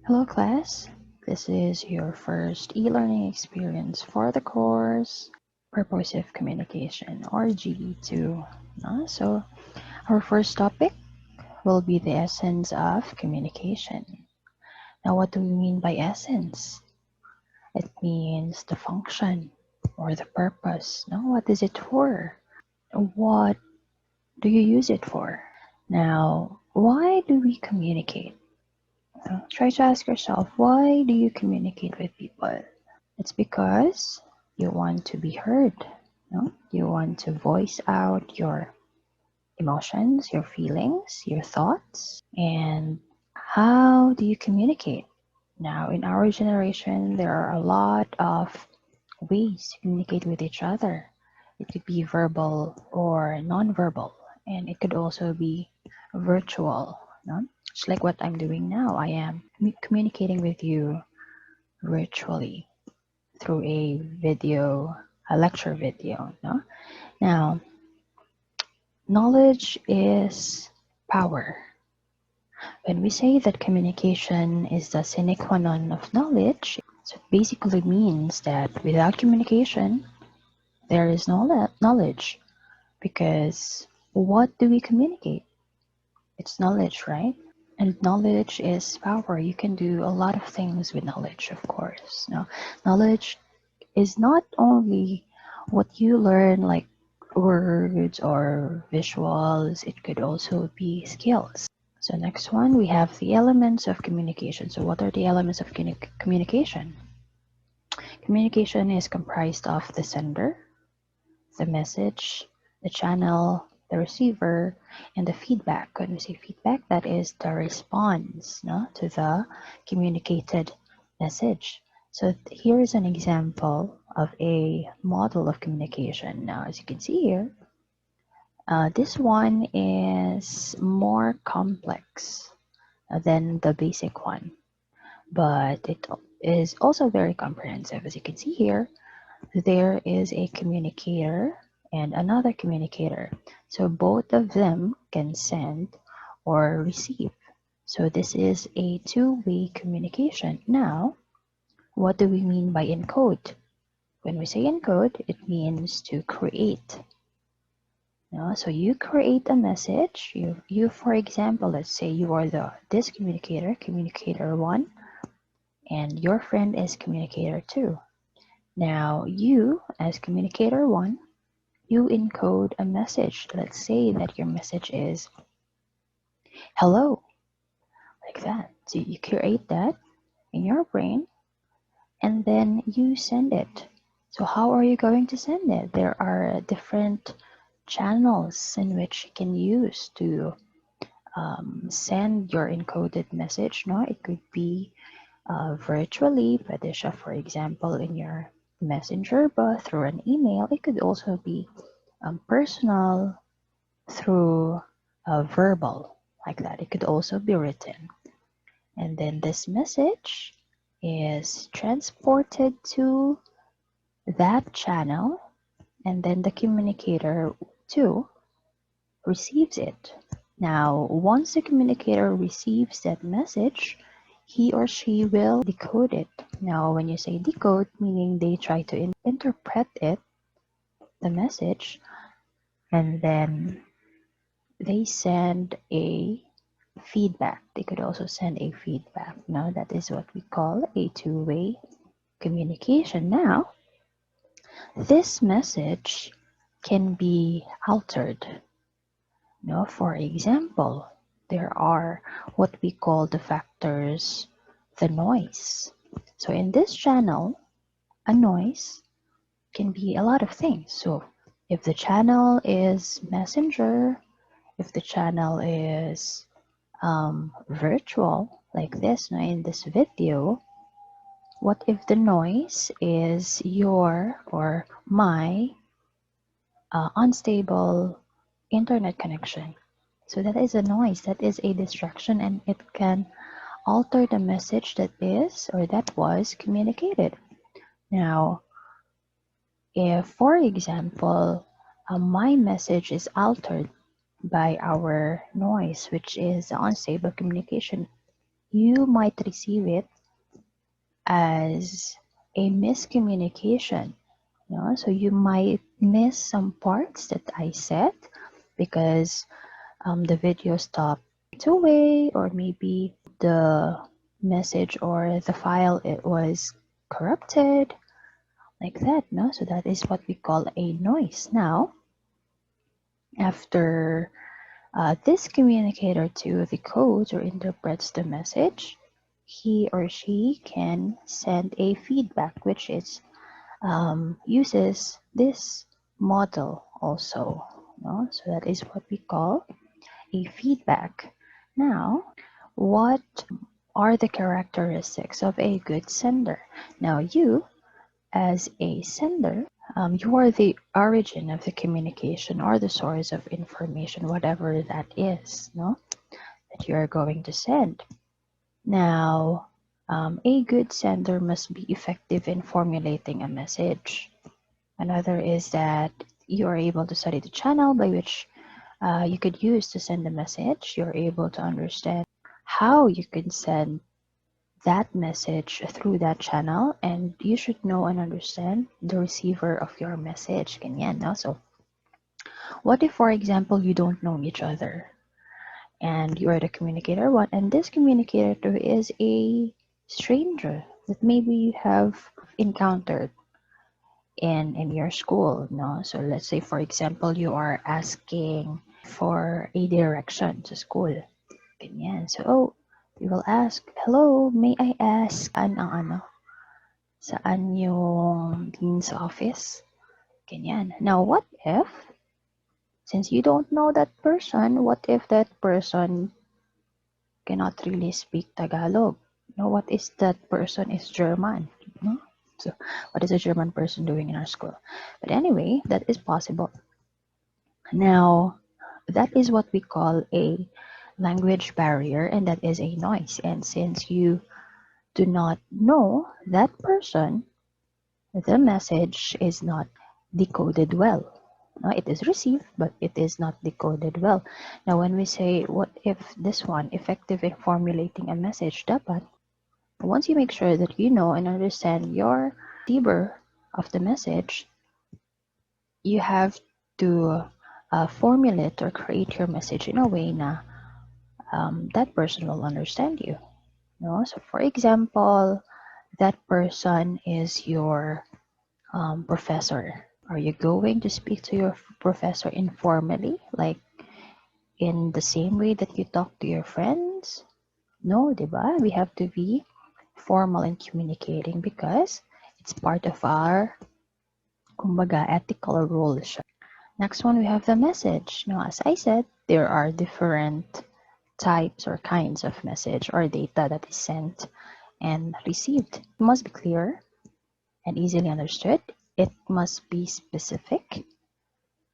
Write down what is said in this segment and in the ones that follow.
Hello class, this is your first e-learning experience for the course Purposive Communication or GE2. So our first topic will be the essence of communication. Now what do we mean by essence? It means the function or the purpose. Now what is it for? What do you use it for? Now why do we communicate? Try to ask yourself, why do you communicate with people? It's because you want to be heard. No? You want to voice out your emotions, your feelings, your thoughts. And how do you communicate? Now, in our generation, there are a lot of ways to communicate with each other. It could be verbal or non-verbal, and it could also be virtual. No? Just like what I'm doing now, I am communicating with you virtually through a lecture video. No? Now, knowledge is power. When we say that communication is the sine qua non of knowledge, so it basically means that without communication, there is no knowledge. Because what do we communicate? It's knowledge, right? And knowledge is power. You can do a lot of things with knowledge, of course. Now, knowledge is not only what you learn, like words or visuals, it could also be skills. So next one, we have the elements of communication. So what are the elements of communication? Communication is comprised of the sender, the message, the channel, the receiver, and the feedback. When we say feedback, that is the response, no, to the communicated message. So here is an example of a model of communication. Now, as you can see here, this one is more complex than the basic one, but it is also very comprehensive. As you can see here, there is a communicator and another communicator. So both of them can send or receive. So this is a two-way communication. Now, what do we mean by encode? When we say encode, it means to create. So you create a message. You, for example, let's say you are this communicator, communicator 1, and your friend is communicator 2. Now you, as communicator 1, you encode a message. Let's say that your message is hello, like that. So you create that in your brain and then you send it. So how are you going to send it? There are different channels in which you can use to send your encoded message. No, it could be virtually, Padisha, for example, in your messenger, but through an email. It could also be personal through verbal, like that. It could also be written. And then this message is transported to that channel, and then the communicator too receives it. Now, once the communicator receives that message, he or she will decode it. Now, when you say decode, meaning they try to interpret it, the message, and then they send a feedback. They could also send a feedback. Now, that is what we call a two-way communication. Now, this message can be altered. For example, there are what we call the factors, the noise. So in this channel, a noise can be a lot of things. So if the channel is messenger, if the channel is virtual, like this, in this video, what if the noise is your or my unstable internet connection? So that is a noise, that is a distraction, and it can alter the message that is or that was communicated. Now, if, for example, my message is altered by our noise, which is unstable communication, you might receive it as a miscommunication. So you might miss some parts that I said because the video stopped away, or maybe the message or the file, it was corrupted, like that. So that is what we call a noise. Now, after this communicator to decodes or interprets the message, he or she can send a feedback, which is uses this model also. So that is what we call a feedback. Now, what are the characteristics of a good sender? Now, you as a sender, you are the origin of the communication or the source of information, whatever that is, that you are going to send. Now, a good sender must be effective in formulating a message. Another is that you are able to study the channel by which you could use to send a message. You're able to understand how you can send that message through that channel, and you should know and understand the receiver of your message. Ganyan, no? So, what if, for example, you don't know each other and you are the communicator one, and this communicator is a stranger that maybe you have encountered in your school, no? So let's say, for example, you are asking for a direction to school. Ganyan. So, you will ask, hello, may I ask saan yung dean's office? Ganyan. Now, what if, since you don't know that person, what if that person cannot really speak Tagalog? What is that person is German? So, what is a German person doing in our school? But anyway, that is possible. Now, that is what we call a language barrier, and that is a noise. And since you do not know that person, the message is not decoded well. It is received, but it is not decoded well. Now, when we say, what if this one, effective in formulating a message, dapat, once you make sure that you know and understand your receiver of the message, you have to formulate or create your message in a way na that person will understand you. So, for example, that person is your professor. Are you going to speak to your professor informally, like in the same way that you talk to your friends? No, diba? We have to be formal in communicating because it's part of our, kumbaga, ethical role siya. Next one, we have the message. Now, as I said, there are different types or kinds of message or data that is sent and received. It must be clear and easily understood. It must be specific,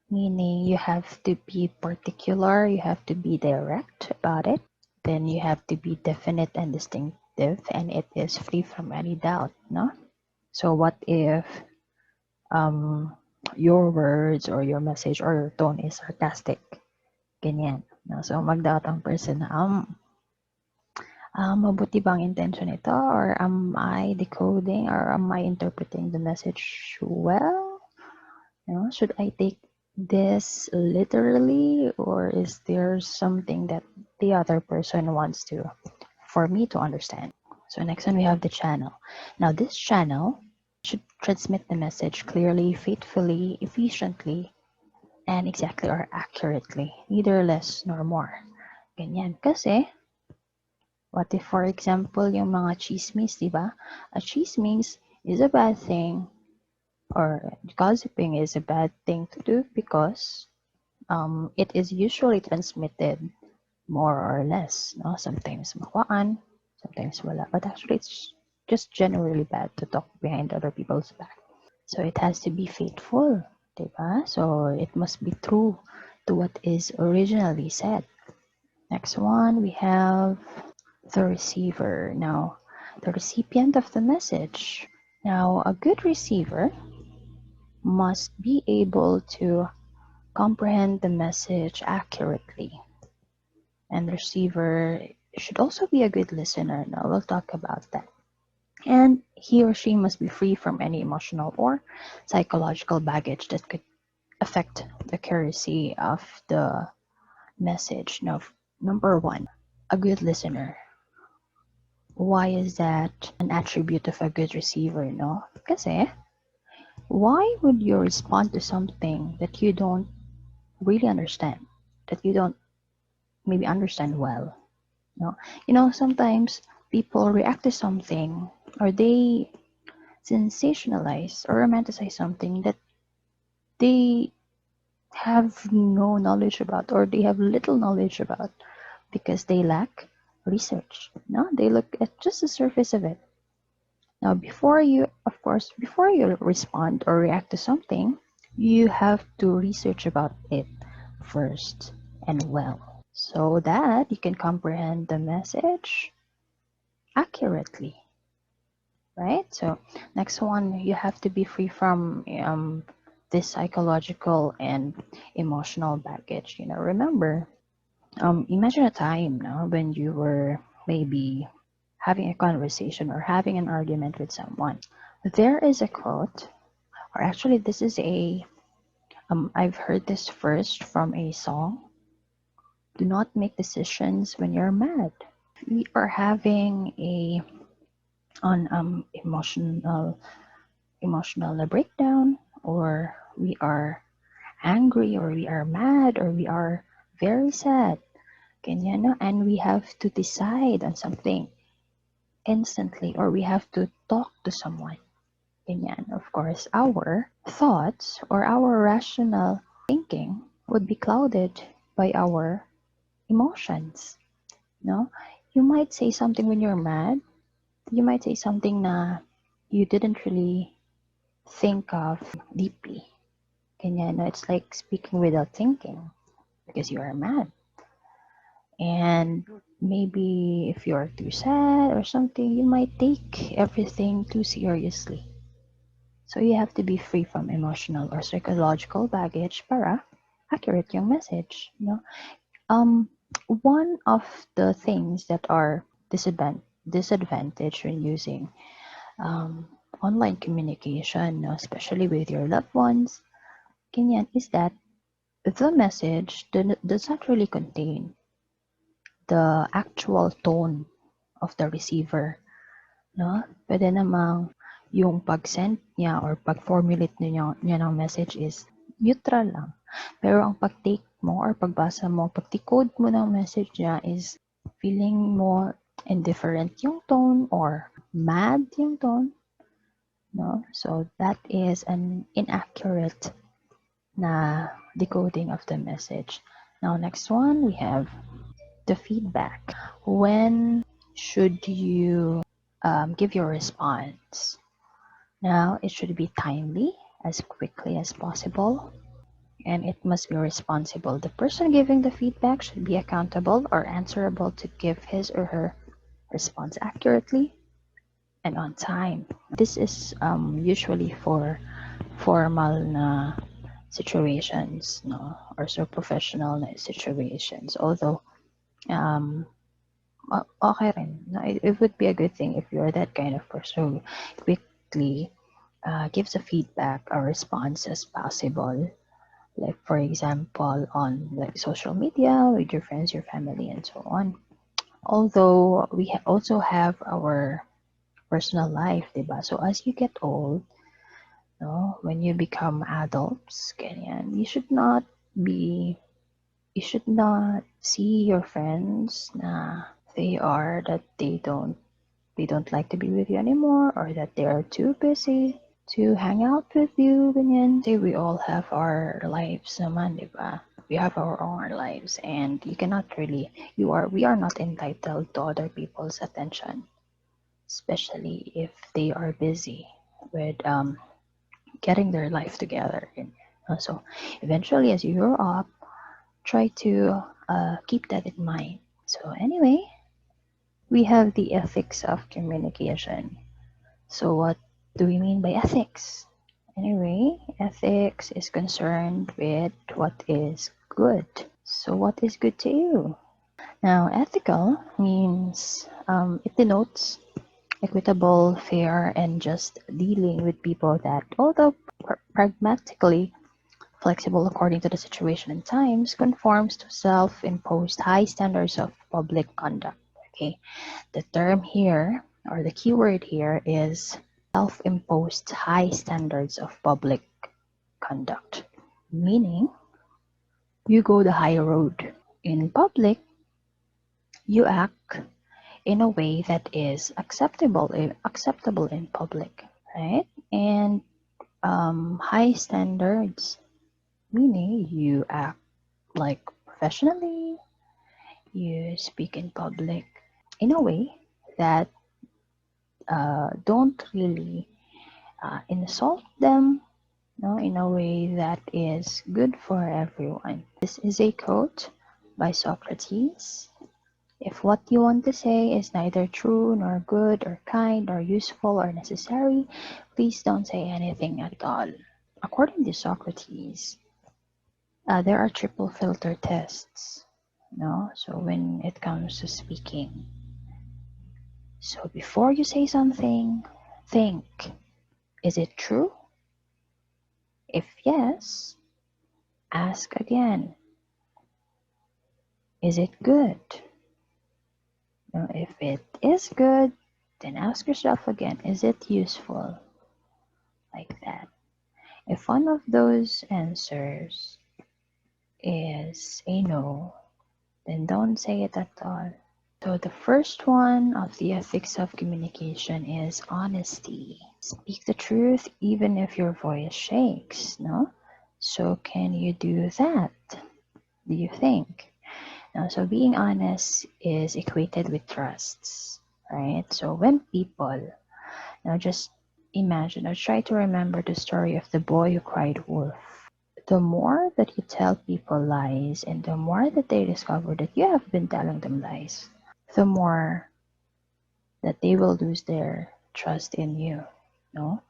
meaning you have to be particular, you have to be direct about it. Then you have to be definite and distinctive, and it is free from any doubt, no? So what if your words or your message or your tone is sarcastic? Ganyan. No? So mag-doubt ang person na, mabuti bang intention ito, or am I decoding, or am I interpreting the message well? Should I take this literally, or is there something that the other person wants for me to understand? So next one, we have the channel. Now this channel should transmit the message clearly, faithfully, efficiently, and exactly or accurately, neither less nor more. Ganyan. Kasi, what if, for example, yung mga chismis, di ba? A chismis is a bad thing, or gossiping is a bad thing to do because it is usually transmitted more or less. No? Sometimes makuhaan, sometimes wala. But actually, it's just generally bad to talk behind other people's back. So it has to be faithful, diba? So it must be true to what is originally said. Next one, we have the receiver. Now, the recipient of the message. Now, a good receiver must be able to comprehend the message accurately. And the receiver You should also be a good listener. Now we'll talk about that. And he or she must be free from any emotional or psychological baggage that could affect the accuracy of the message. Now, number one, a good listener. Why is that an attribute of a good receiver? No? Kasi, why would you respond to something that you don't really understand, that you don't maybe understand well? No? Sometimes people react to something or they sensationalize or romanticize something that they have no knowledge about or they have little knowledge about because they lack research. No, they look at just the surface of it. Now, before you respond or react to something, you have to research about it first and well so that you can comprehend the message accurately, right? So, next one, you have to be free from this psychological and emotional baggage. Remember, imagine a time now when you were maybe having a conversation or having an argument with someone. There is a quote, or actually, this is I've heard this first from a song. Do not make decisions when you're mad. We are having an emotional breakdown, or we are angry, or we are mad, or we are very sad. Ganyan, no? And we have to decide on something instantly, or we have to talk to someone. Ganyan. Of course, our thoughts or our rational thinking would be clouded by our emotions. No? You might say something when you're mad. You might say something na you didn't really think of deeply. Ganyan. No? It's like speaking without thinking because you are mad. And maybe if you're too sad or something, you might take everything too seriously. So you have to be free from emotional or psychological baggage para accurate yung message. One of the things that are disadvantage when using um, online communication, especially with your loved ones, ganyan, is that the message does not really contain the actual tone of the receiver. No? Pwede namang yung pag-send niya or pag-formulate niya ng message is neutral lang. Pero ang pag-take mo or pagbasa mo, pag-decode mo ng message niya is feeling mo indifferent yung tone or mad yung tone. No? So that is an inaccurate na decoding of the message. Now next one, we have the feedback. When should you give your response? Now, it should be timely, as quickly as possible, and it must be responsible. The person giving the feedback should be accountable or answerable to give his or her response accurately and on time. This is usually for formal na situations, no, or so professional na situations. Although, okay rin. No, it would be a good thing if you're that kind of person who quickly gives a feedback or response as possible. Like for example, on like social media with your friends, your family, and so on. Although we also have our personal life, diba? So as you get old, no, when you become adults, ganyan, be, you should not see your friends na that they don't like to be with you anymore or that they are too busy to hang out with you, ganyan. Say we all have our lives naman, di ba? We have our own lives and you cannot really, we are not entitled to other people's attention, especially if they are busy with getting their life together. So eventually as you grow up, try to keep that in mind. So anyway, we have the ethics of communication. So what do we mean by ethics? Anyway, ethics is concerned with what is good. So what is good to you? Now, ethical means it denotes equitable, fair, and just dealing with people that, although pragmatically flexible according to the situation and times, conforms to self-imposed high standards of public conduct. Okay, the term here, or the keyword here, is self-imposed high standards of public conduct, meaning you go the high road. In public, you act in a way that is acceptable in public, right? And high standards, meaning you act like professionally, you speak in public in a way that don't really insult them, no, in a way that is good for everyone. This is a quote by Socrates. If what you want to say is neither true nor good or kind or useful or necessary, please don't say anything at all. According to Socrates, there are triple filter tests. No, so when it comes to speaking, so before you say something, think: is it true? If yes, ask again: is it good? Now, if it is good, then ask yourself again: is it useful? Like that. If one of those answers is a no, then don't say it at all. So the first one of the ethics of communication is honesty. Speak the truth even if your voice shakes, no? So can you do that? Do you think? Now, so being honest is equated with trusts, right? So when people, now just imagine or try to remember the story of the boy who cried wolf. The more that you tell people lies and the more that they discover that you have been telling them lies, the more that they will lose their trust in you, no?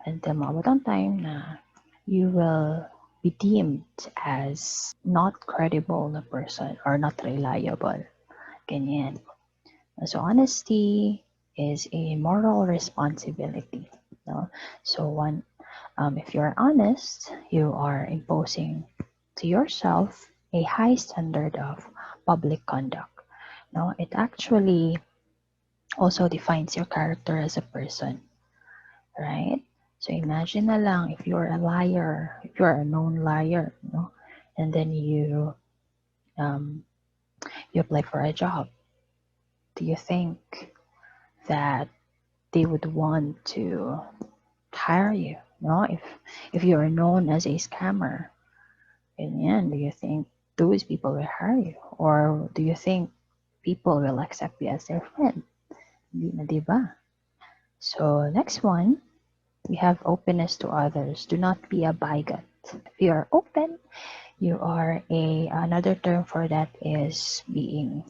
And the mabot time na you will be deemed as not credible na person or not reliable. Ganyan. So honesty is a moral responsibility. No? So if you're honest, you are imposing to yourself a high standard of public conduct. No, it actually also defines your character as a person, right? So imagine na lang if you're a liar, if you're a known liar, no, and then um, you apply for a job. Do you think that they would want to hire you? No, if you are known as a scammer, in the end, do you think those people will hire you, or do you think people will accept you as their friend? Hindi na, di ba? So next one, we have openness to others. Do not be a bigot. If you are open, you are another term for that is being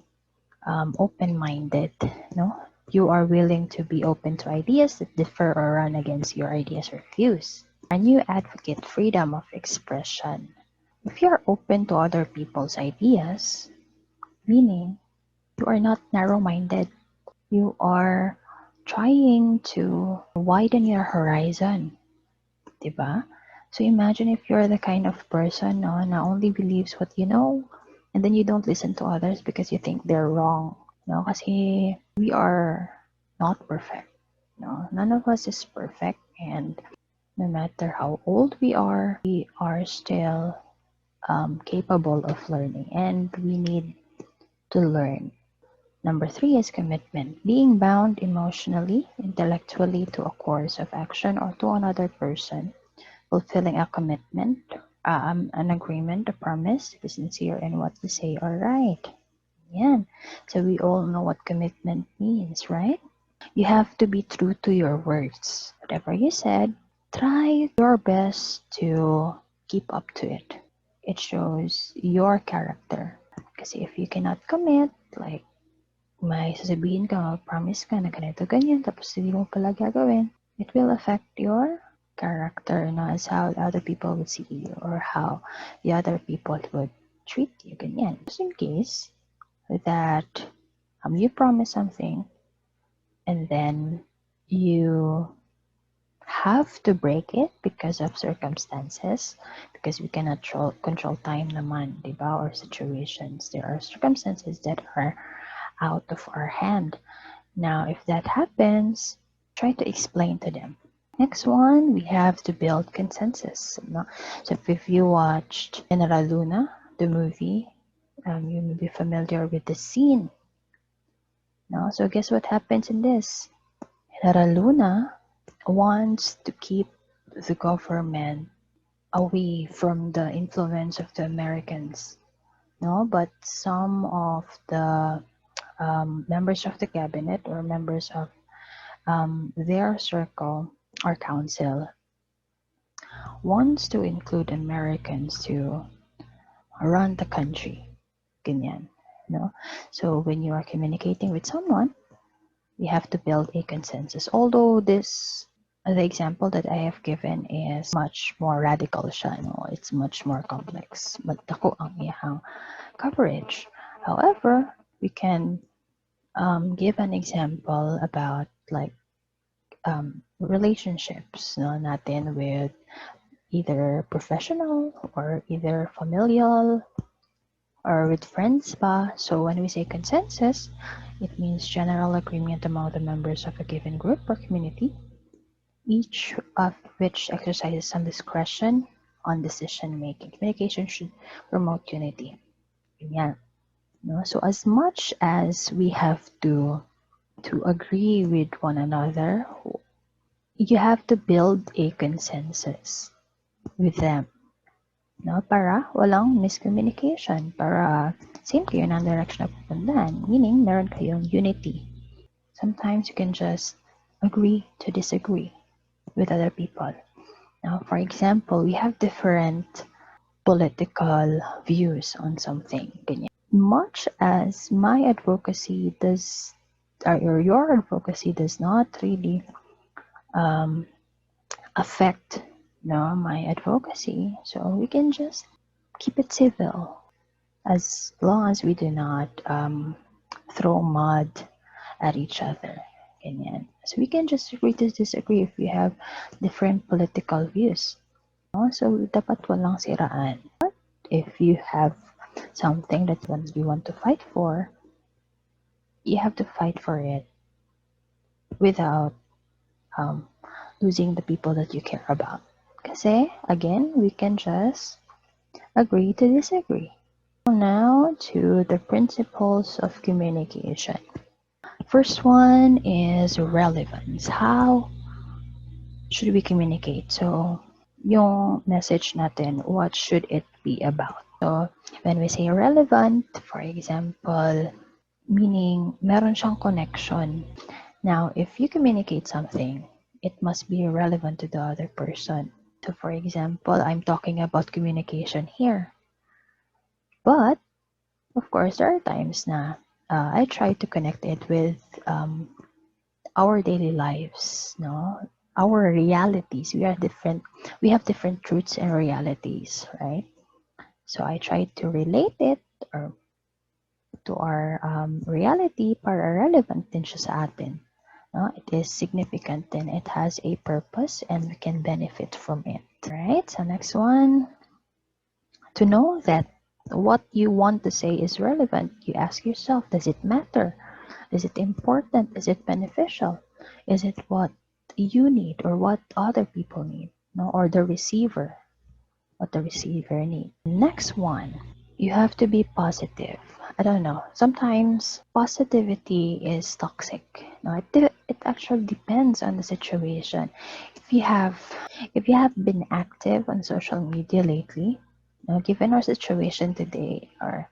open-minded. No, you are willing to be open to ideas that differ or run against your ideas or views. And you advocate freedom of expression. If you are open to other people's ideas, meaning you are not narrow-minded, you are trying to widen your horizon, diba? So imagine if you're the kind of person no, na only believes what you know, and then you don't listen to others because you think they're wrong. No, kasi we are not perfect. No, none of us is perfect, and no matter how old we are still capable of learning, and we need to learn. Number three is commitment. Being bound emotionally, intellectually to a course of action or to another person. Fulfilling a commitment, an agreement, a promise, to be sincere in what you say or write. Yan. So we all know what commitment means, right? You have to be true to your words. Whatever you said, try your best to keep up to it. It shows your character. Kasi if you cannot commit, like may sasabihin ka, promise ka na ganito, ganyan, tapos hindi mo pala gagawin, it will affect your character, no, as how other people would see you or how the other people would treat you, ganyan. Just in case, that you promise something and then you have to break it because of circumstances, because we cannot control time naman, di ba, or situations. There are circumstances that are out of our hand. Now, if that happens, try to explain to them. Next one, we have to build consensus. No? So if you watched General Luna, the movie, you may be familiar with the scene. No? So guess what happens in this? General Luna wants to keep the government away from the influence of the Americans. No, but some of the members of the cabinet or members of their circle or council wants to include Americans to run the country. Ganyan. No? So when you are communicating with someone, we have to build a consensus. Although the example that I have given is much more radical siya, no? It's much more complex. But dako ang iyang coverage. However, we can give an example about like relationships, no, natin with either professional or either familial or with friends pa. So when we say consensus, it means general agreement among the members of a given group or community, each of which exercises some discretion on decision making. Communication should promote unity. Ganyan. No? So as much as we have to agree with one another, you have to build a consensus with them. No, para walang miscommunication, para same kayo ng direction na pupuntahan, meaning meron kayong unity. Sometimes you can just agree to disagree with other people. Now, for example, we have different political views on something. Ganyan. Much as my advocacy does, or your advocacy does not really affect my advocacy, so we can just keep it civil as long as we do not throw mud at each other. Ganyan. So we can just agree to disagree if we have different political views. No? So dapat walang siraan. But if you have something that you want to fight for, you have to fight for it without losing the people that you care about. Kasi, again, we can just agree to disagree. Now to the principles of communication. First one is relevance. How should we communicate? So, yung message natin, what should it be about? So, when we say relevant, for example, meaning meron siyang connection. Now, if you communicate something, it must be relevant to the other person. So, for example, I'm talking about communication here. But, of course, there are times na I try to connect it with our daily lives, no? Our realities. We are different. We have different truths and realities, right? So I try to relate it or to our reality para relevant din siya sa atin. No? It is significant and it has a purpose and we can benefit from it. Right? So next one, to know that what you want to say is relevant, you ask yourself, does it matter? Is it important? Is it beneficial? Is it what you need or what other people need? No? Or the receiver, what the receiver needs. Next one, you have to be positive. I don't know. Sometimes positivity is toxic. No, it actually depends on the situation. If you have been active on social media lately, given our situation today or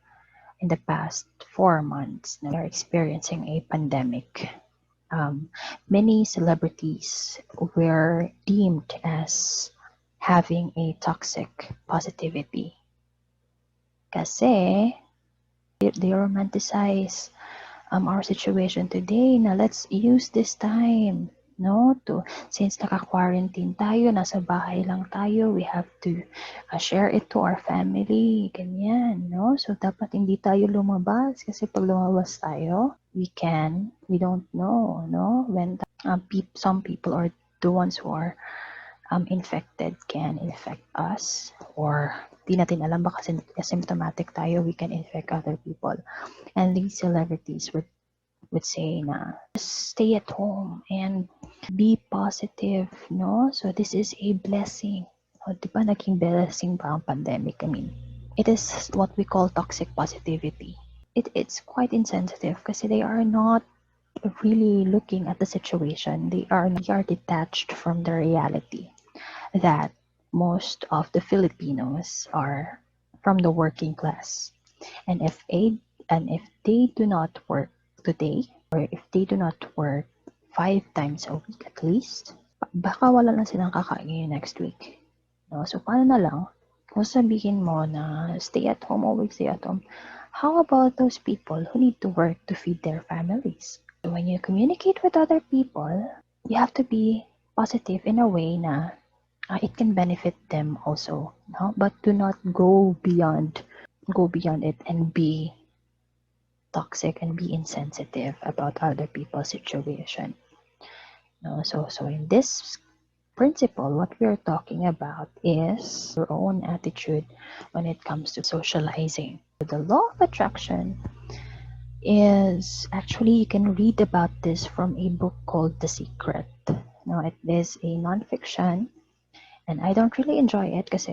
in the past 4 months, we are experiencing a pandemic. Many celebrities were deemed as having a toxic positivity. Kasi they romanticize our situation today. Now let's use this time No, since naka-quarantine tayo, nasa bahay lang tayo, we have to share it to our family, ganyan, no? So, dapat hindi tayo lumabas kasi pag lumabas tayo, we don't know, no? When some people or the ones who are infected can infect us, or di natin alam baka asymptomatic tayo, we can infect other people. And these celebrities would say na just stay at home and be positive, no? So this is a blessing. O, di ba naging blessing ba ang pandemic? I mean, it is what we call toxic positivity. It's quite insensitive kasi they are not really looking at the situation. They are detached from the reality that most of the Filipinos are from the working class. And if they do not work today, or if they do not work 5 times a week at least, baka wala lang silang kakain next week. No? So, paano na lang kung sabihin mo na stay at home, always stay at home, how about those people who need to work to feed their families? So, when you communicate with other people, you have to be positive in a way na it can benefit them also, no? But do not go beyond it and be toxic and be insensitive about other people's situation. No, so in this principle, what we are talking about is your own attitude when it comes to socializing. The law of attraction is actually, you can read about this from a book called The Secret. Now, it is a nonfiction, and I don't really enjoy it because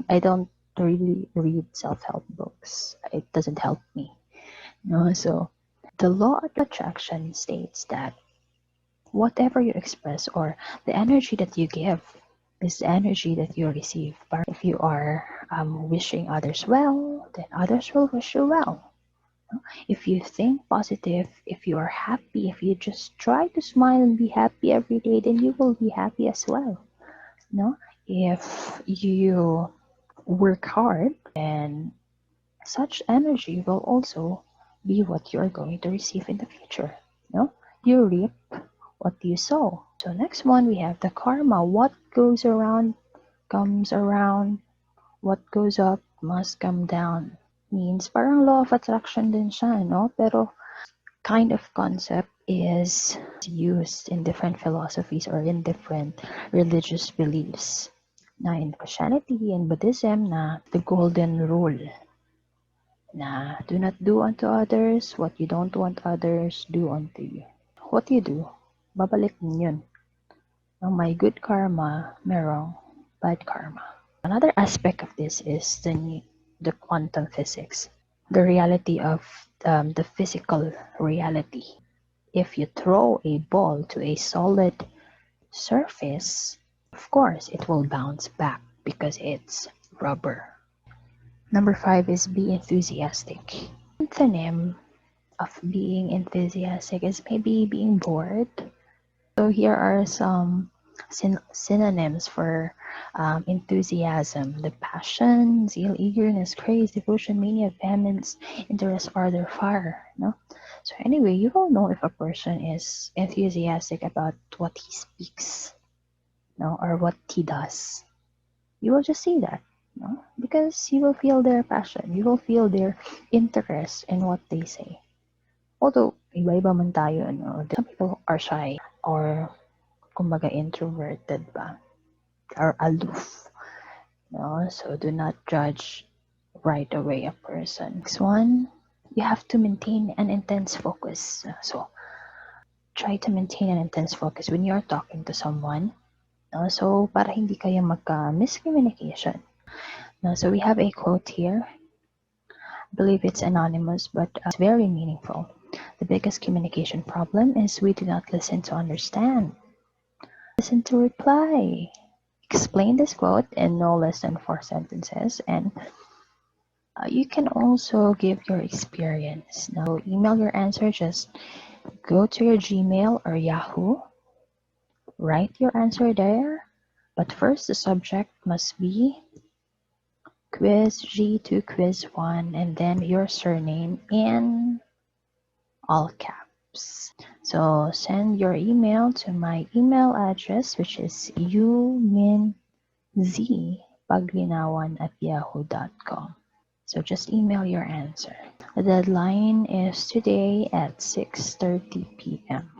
I don't really read self-help books. It doesn't help me. No, so the law of attraction states that whatever you express or the energy that you give is the energy that you receive. But if you are wishing others well, then others will wish you well. If you think positive, if you are happy, if you just try to smile and be happy every day, then you will be happy as well. No? If you work hard, then such energy will also be what you are going to receive in the future. No? You reap what you sow. So next one, we have the karma. What goes around comes around. What goes up must come down. Means parang law of attraction din siya, no? Pero kind of concept is used in different philosophies or in different religious beliefs. Na in Christianity and Buddhism, na the golden rule, na do not do unto others what you don't want others do unto you. What you do, babalik din yun. Ang may good karma, merong bad karma. Another aspect of this is the quantum physics, the reality of the physical reality. If you throw a ball to a solid surface, of course it will bounce back because it's rubber. Number 5 is be enthusiastic. Synonym of being enthusiastic is maybe being bored. So here are some synonyms for enthusiasm: the passion, zeal, eagerness, craze, devotion, mania, vehemence, interest, ardor, fire. No? So anyway, you will know if a person is enthusiastic about what he speaks, no, or what he does. You will just see that, no? Because you will feel their passion, you will feel their interest in what they say. Although iba-iba man tayo, no? Some people are shy or kumbaga introverted ba, or aloof, no? So do not judge right away a person. Next one, you have to maintain an intense focus. So try to maintain an intense focus when you're talking to someone, no? So para hindi kayo miscommunication. No? So we have a quote here. I believe it's anonymous, but it's very meaningful. The biggest communication problem is we do not listen to understand. Listen to reply. Explain this quote in no less than 4 sentences, and you can also give your experience. Now, email your answer, just go to your Gmail or Yahoo, write your answer there, but first the subject must be quiz G to quiz 1, and then your surname in all caps. So send your email to my email address, which is uminzpaglinawan@yahoo.com. So just email your answer. The deadline is today at 6:30 p.m.